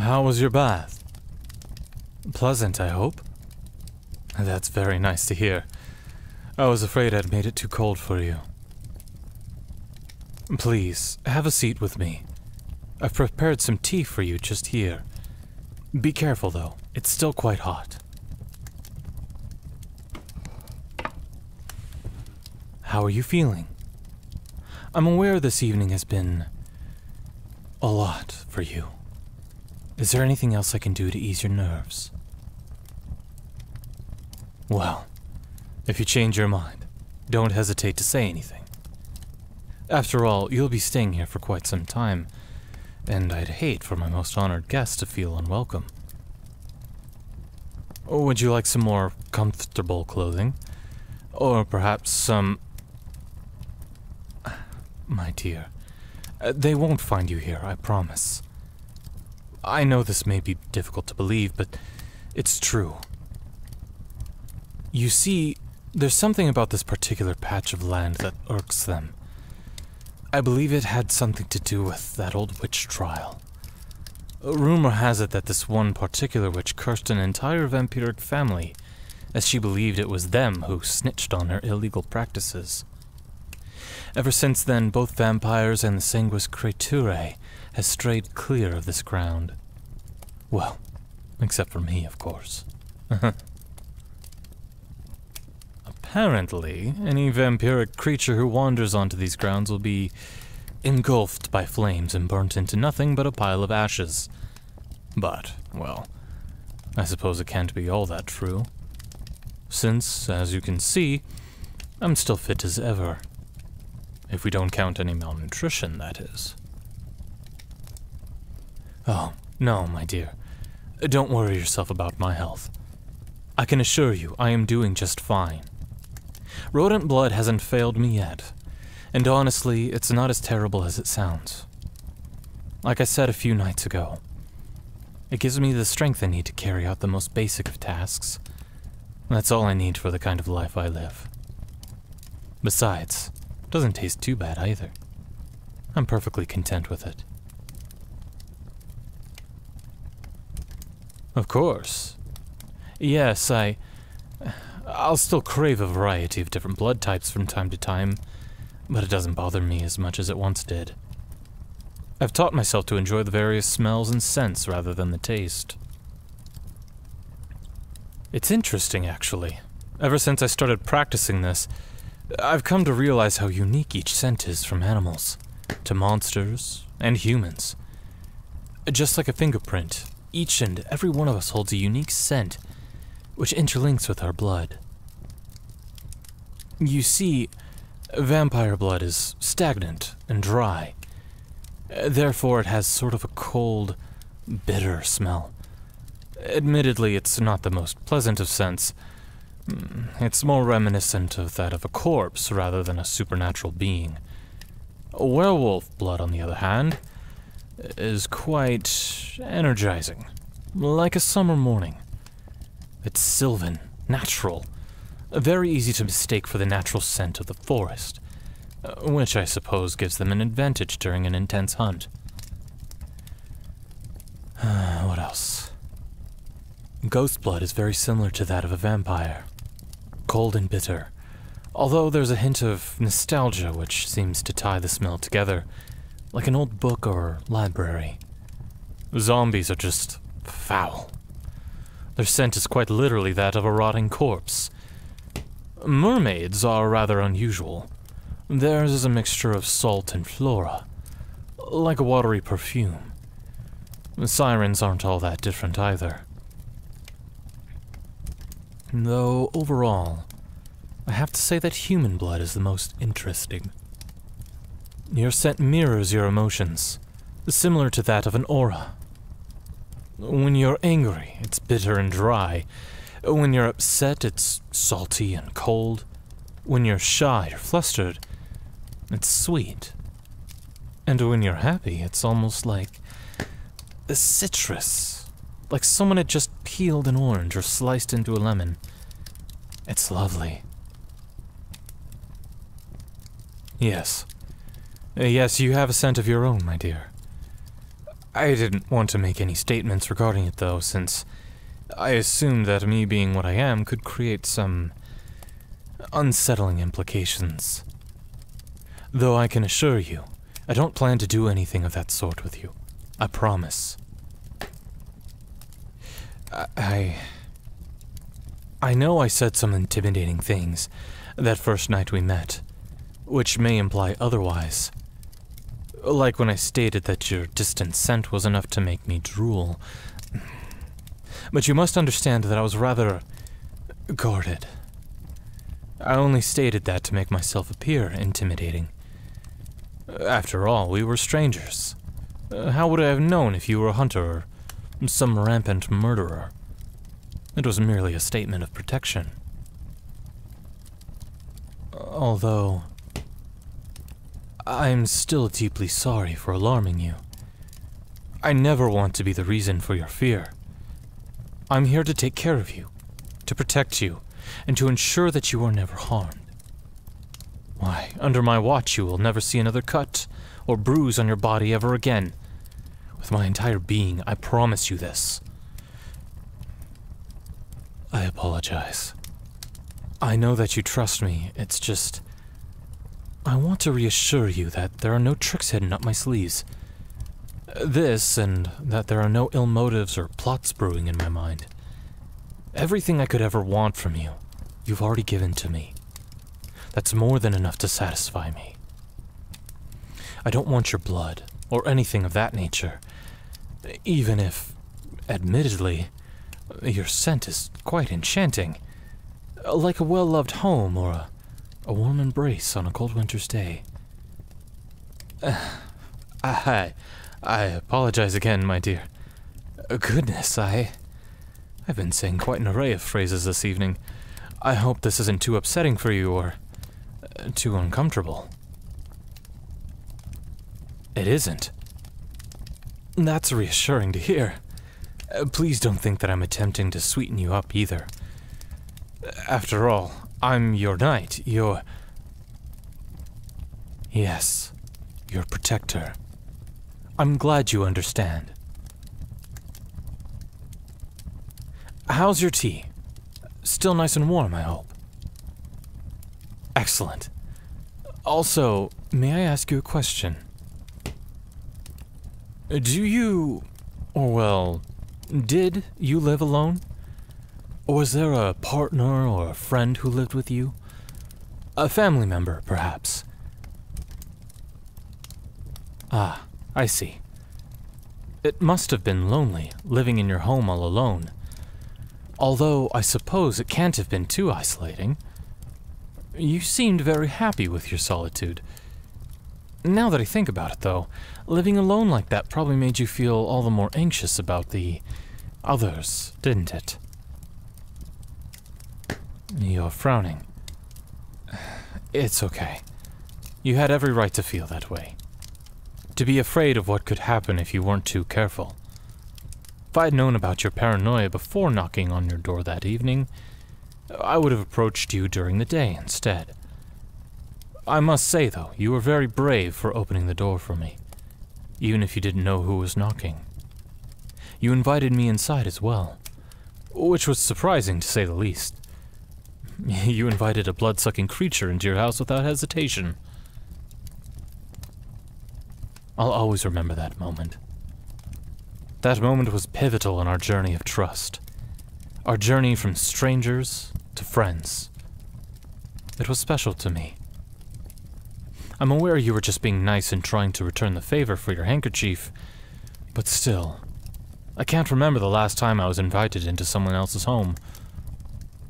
How was your bath? Pleasant, I hope? That's very nice to hear. I was afraid I'd made it too cold for you. Please, have a seat with me. I've prepared some tea for you just here. Be careful, though. It's still quite hot. How are you feeling? I'm aware this evening has been a lot for you. Is there anything else I can do to ease your nerves? Well, if you change your mind, don't hesitate to say anything. After all, you'll be staying here for quite some time, and I'd hate for my most honored guest to feel unwelcome. Would you like some more comfortable clothing? Or perhaps some... My dear, they won't find you here, I promise. I know this may be difficult to believe, but it's true. You see, there's something about this particular patch of land that irks them. I believe it had something to do with that old witch trial. Rumor has it that this one particular witch cursed an entire vampiric family, as she believed it was them who snitched on her illegal practices. Ever since then, both vampires and the sanguis creaturae has strayed clear of this ground. Well, except for me, of course. Apparently, any vampiric creature who wanders onto these grounds will be engulfed by flames and burnt into nothing but a pile of ashes. But, well, I suppose it can't be all that true. Since, as you can see, I'm still fit as ever. If we don't count any malnutrition, that is. Oh, no, my dear. Don't worry yourself about my health. I can assure you I am doing just fine. Rodent blood hasn't failed me yet, and honestly, it's not as terrible as it sounds. Like I said a few nights ago, it gives me the strength I need to carry out the most basic of tasks. That's all I need for the kind of life I live. Besides, it doesn't taste too bad either. I'm perfectly content with it. Of course. Yes, I'll still crave a variety of different blood types from time to time, but it doesn't bother me as much as it once did. I've taught myself to enjoy the various smells and scents rather than the taste. It's interesting, actually. Ever since I started practicing this, I've come to realize how unique each scent is, from animals to monsters and humans. Just like a fingerprint, each and every one of us holds a unique scent which interlinks with our blood. You see, vampire blood is stagnant and dry. Therefore, it has sort of a cold, bitter smell. Admittedly, it's not the most pleasant of scents. It's more reminiscent of that of a corpse rather than a supernatural being. Werewolf blood, on the other hand, is quite energizing, like a summer morning. It's sylvan, natural, very easy to mistake for the natural scent of the forest, which I suppose gives them an advantage during an intense hunt. What else? Ghost blood is very similar to that of a vampire, cold and bitter, although there's a hint of nostalgia which seems to tie the smell together, like an old book or library. Zombies are just foul. Their scent is quite literally that of a rotting corpse. Mermaids are rather unusual. Theirs is a mixture of salt and flora, like a watery perfume. Sirens aren't all that different either. Though, overall, I have to say that human blood is the most interesting. Your scent mirrors your emotions, similar to that of an aura. When you're angry, it's bitter and dry. When you're upset, it's salty and cold. When you're shy or flustered, it's sweet. And when you're happy, it's almost like a citrus. Like someone had just peeled an orange or sliced into a lemon. It's lovely. Yes. Yes, you have a scent of your own, my dear. I didn't want to make any statements regarding it, though, since I assumed that me being what I am could create some unsettling implications. Though I can assure you, I don't plan to do anything of that sort with you. I promise. I know I said some intimidating things that first night we met, which may imply otherwise. Like when I stated that your distant scent was enough to make me drool. But you must understand that I was rather guarded. I only stated that to make myself appear intimidating. After all, we were strangers. How would I have known if you were a hunter or some rampant murderer? It was merely a statement of protection. Although, I'm still deeply sorry for alarming you. I never want to be the reason for your fear. I'm here to take care of you, to protect you, and to ensure that you are never harmed. Why, under my watch you will never see another cut or bruise on your body ever again. With my entire being, I promise you this. I apologize. I know that you trust me, it's just... I want to reassure you that there are no tricks hidden up my sleeves. This, and that there are no ill motives or plots brewing in my mind. Everything I could ever want from you, you've already given to me. That's more than enough to satisfy me. I don't want your blood, or anything of that nature, even if, admittedly, your scent is quite enchanting, like a well-loved home or a warm embrace on a cold winter's day. I apologize again, my dear. Goodness, I've been saying quite an array of phrases this evening. I hope this isn't too upsetting for you or too uncomfortable. It isn't. That's reassuring to hear. Please don't think that I'm attempting to sweeten you up either. After all, I'm your knight, Yes, your protector. I'm glad you understand. How's your tea? Still nice and warm, I hope. Excellent. Also, may I ask you a question? Do you... or well, did you live alone? Or was there a partner or a friend who lived with you? A family member, perhaps? Ah, I see. It must have been lonely, living in your home all alone. Although, I suppose it can't have been too isolating. You seemed very happy with your solitude. Now that I think about it, though, living alone like that probably made you feel all the more anxious about the others, didn't it? You're frowning. It's okay. You had every right to feel that way. To be afraid of what could happen if you weren't too careful. If I had known about your paranoia before knocking on your door that evening, I would have approached you during the day instead. I must say, though, you were very brave for opening the door for me, even if you didn't know who was knocking. You invited me inside as well, which was surprising to say the least. You invited a blood-sucking creature into your house without hesitation. I'll always remember that moment. That moment was pivotal in our journey of trust. Our journey from strangers to friends. It was special to me. I'm aware you were just being nice and trying to return the favor for your handkerchief, but still, I can't remember the last time I was invited into someone else's home.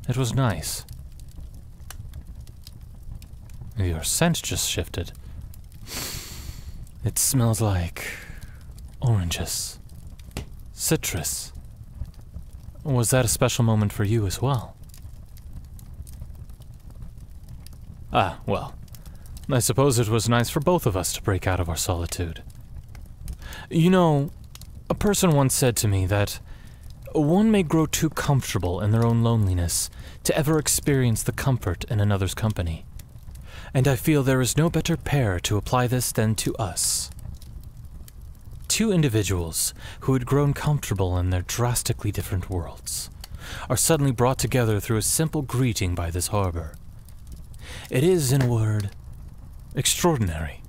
It was nice. Your scent just shifted. It smells like oranges, citrus. Was that a special moment for you as well? Ah, well, I suppose it was nice for both of us to break out of our solitude. You know, a person once said to me that one may grow too comfortable in their own loneliness to ever experience the comfort in another's company. And I feel there is no better pair to apply this than to us. two individuals who had grown comfortable in their drastically different worlds are suddenly brought together through a simple greeting by this harbor. It is, in a word, extraordinary.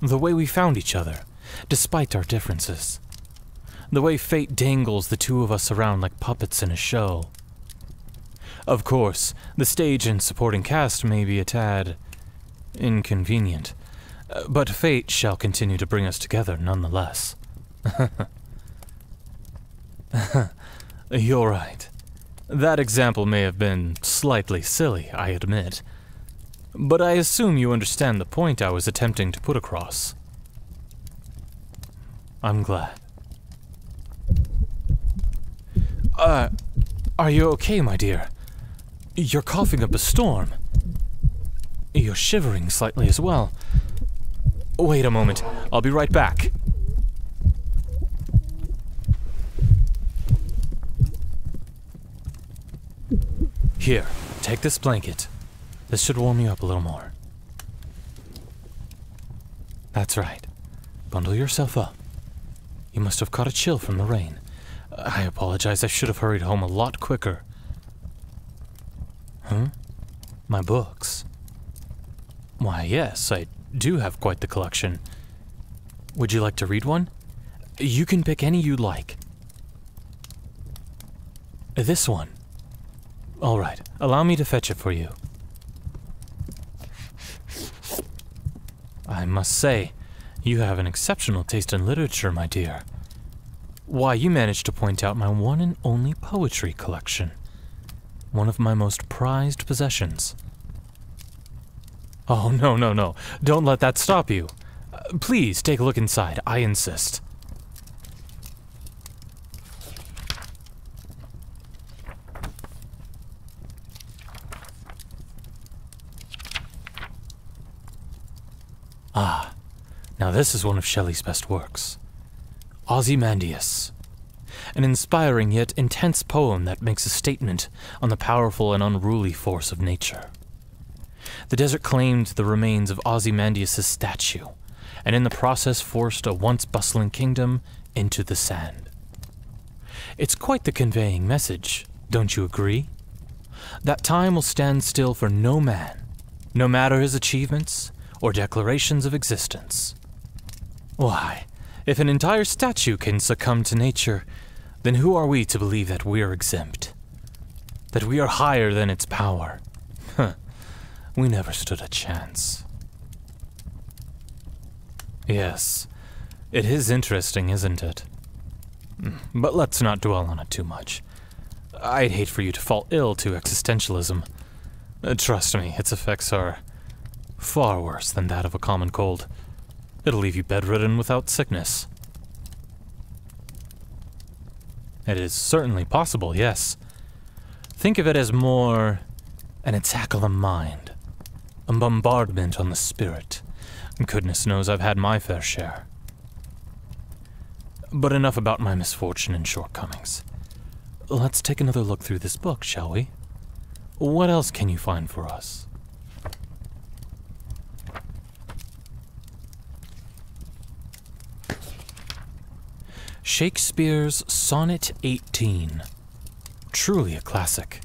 The way we found each other, despite our differences. The way fate dangles the two of us around like puppets in a show. Of course, the stage and supporting cast may be a tad inconvenient, but fate shall continue to bring us together nonetheless. You're right. That example may have been slightly silly, I admit. But I assume you understand the point I was attempting to put across. I'm glad. Are you okay, my dear? You're coughing up a storm. You're shivering slightly as well. Wait a moment, I'll be right back. Here, take this blanket. This should warm you up a little more. That's right. Bundle yourself up. You must have caught a chill from the rain. I apologize, I should have hurried home a lot quicker. Huh? My books? Why, yes, I do have quite the collection. Would you like to read one? You can pick any you'd like. This one. All right, allow me to fetch it for you. I must say, you have an exceptional taste in literature, my dear. Why, you managed to point out my one and only poetry collection. One of my most prized possessions. Oh, no. Don't let that stop you. Please, take a look inside. I insist. Ah, now this is one of Shelley's best works. Ozymandias. An inspiring yet intense poem that makes a statement on the powerful and unruly force of nature. The desert claimed the remains of Ozymandias' statue, and in the process forced a once bustling kingdom into the sand. It's quite the conveying message, don't you agree? That time will stand still for no man, no matter his achievements or declarations of existence. Why, if an entire statue can succumb to nature, then who are we to believe that we're exempt? That we are higher than its power? We never stood a chance. Yes, it is interesting, isn't it? But let's not dwell on it too much. I'd hate for you to fall ill to existentialism. Trust me, its effects are far worse than that of a common cold. It'll leave you bedridden without sickness. It is certainly possible, yes. Think of it as more an attack on the mind, a bombardment on the spirit. Goodness knows I've had my fair share. But enough about my misfortune and shortcomings. Let's take another look through this book, shall we? What else can you find for us? Shakespeare's Sonnet 18. Truly a classic.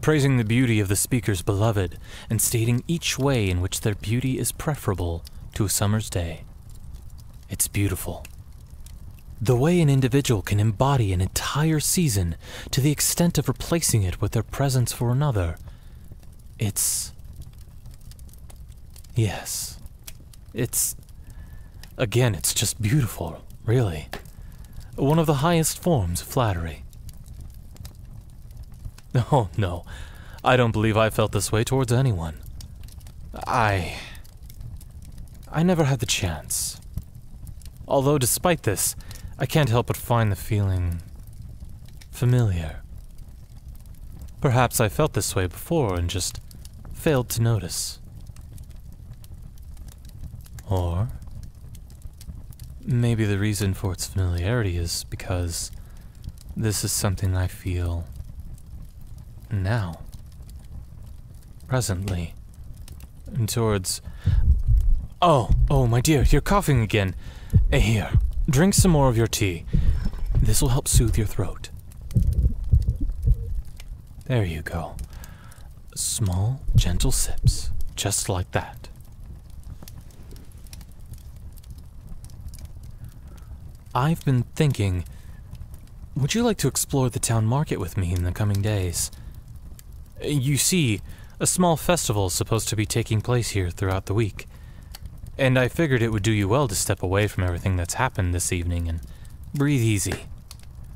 Praising the beauty of the speaker's beloved and stating each way in which their beauty is preferable to a summer's day. It's beautiful. The way an individual can embody an entire season to the extent of replacing it with their presence for another. Yes. Again, it's just beautiful, really. One of the highest forms of flattery. Oh, no. I don't believe I felt this way towards anyone. I never had the chance. Although, despite this, I can't help but find the feeling familiar. Perhaps I felt this way before and just failed to notice. Or maybe the reason for its familiarity is because this is something I feel now, presently, towards... Oh, my dear, you're coughing again. Here, drink some more of your tea. This will help soothe your throat. There you go. Small, gentle sips, just like that. I've been thinking, would you like to explore the town market with me in the coming days? You see, a small festival is supposed to be taking place here throughout the week, and I figured it would do you well to step away from everything that's happened this evening and breathe easy.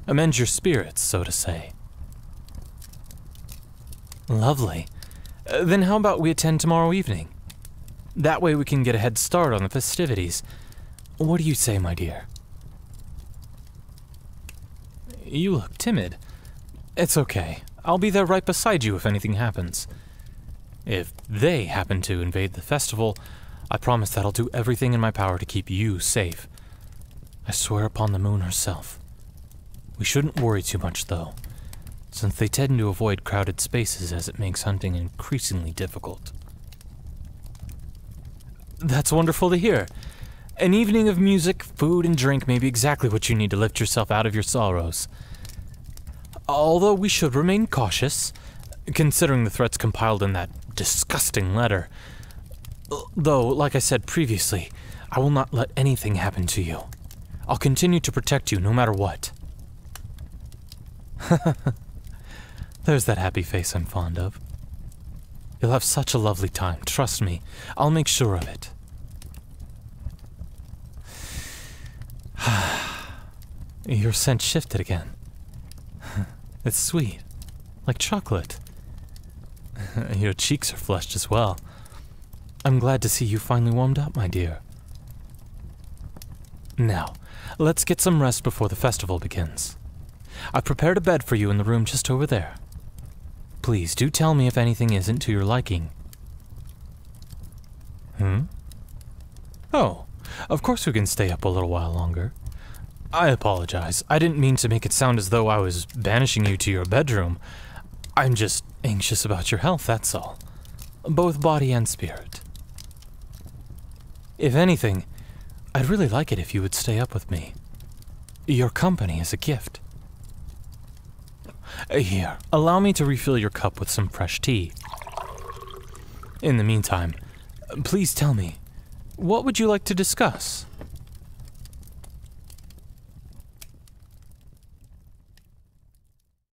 Amend your spirits, so to say. Lovely. Then how about we attend tomorrow evening? That way we can get a head start on the festivities. What do you say, my dear? You look timid. It's okay. I'll be there right beside you if anything happens. If they happen to invade the festival, I promise that I'll do everything in my power to keep you safe. I swear upon the moon herself. We shouldn't worry too much, though, since they tend to avoid crowded spaces as it makes hunting increasingly difficult. That's wonderful to hear. An evening of music, food, and drink may be exactly what you need to lift yourself out of your sorrows. Although we should remain cautious, considering the threats compiled in that disgusting letter. Though, like I said previously, I will not let anything happen to you. I'll continue to protect you no matter what. There's that happy face I'm fond of. You'll have such a lovely time, trust me. I'll make sure of it. Your scent shifted again. It's sweet, like chocolate. Your cheeks are flushed as well. I'm glad to see you finally warmed up, my dear. Now, let's get some rest before the festival begins. I've prepared a bed for you in the room just over there. Please do tell me if anything isn't to your liking. Oh, of course we can stay up a little while longer. I apologize. I didn't mean to make it sound as though I was banishing you to your bedroom. I'm just anxious about your health, that's all. Both body and spirit. If anything, I'd really like it if you would stay up with me. Your company is a gift. Here, allow me to refill your cup with some fresh tea. In the meantime, please tell me, what would you like to discuss?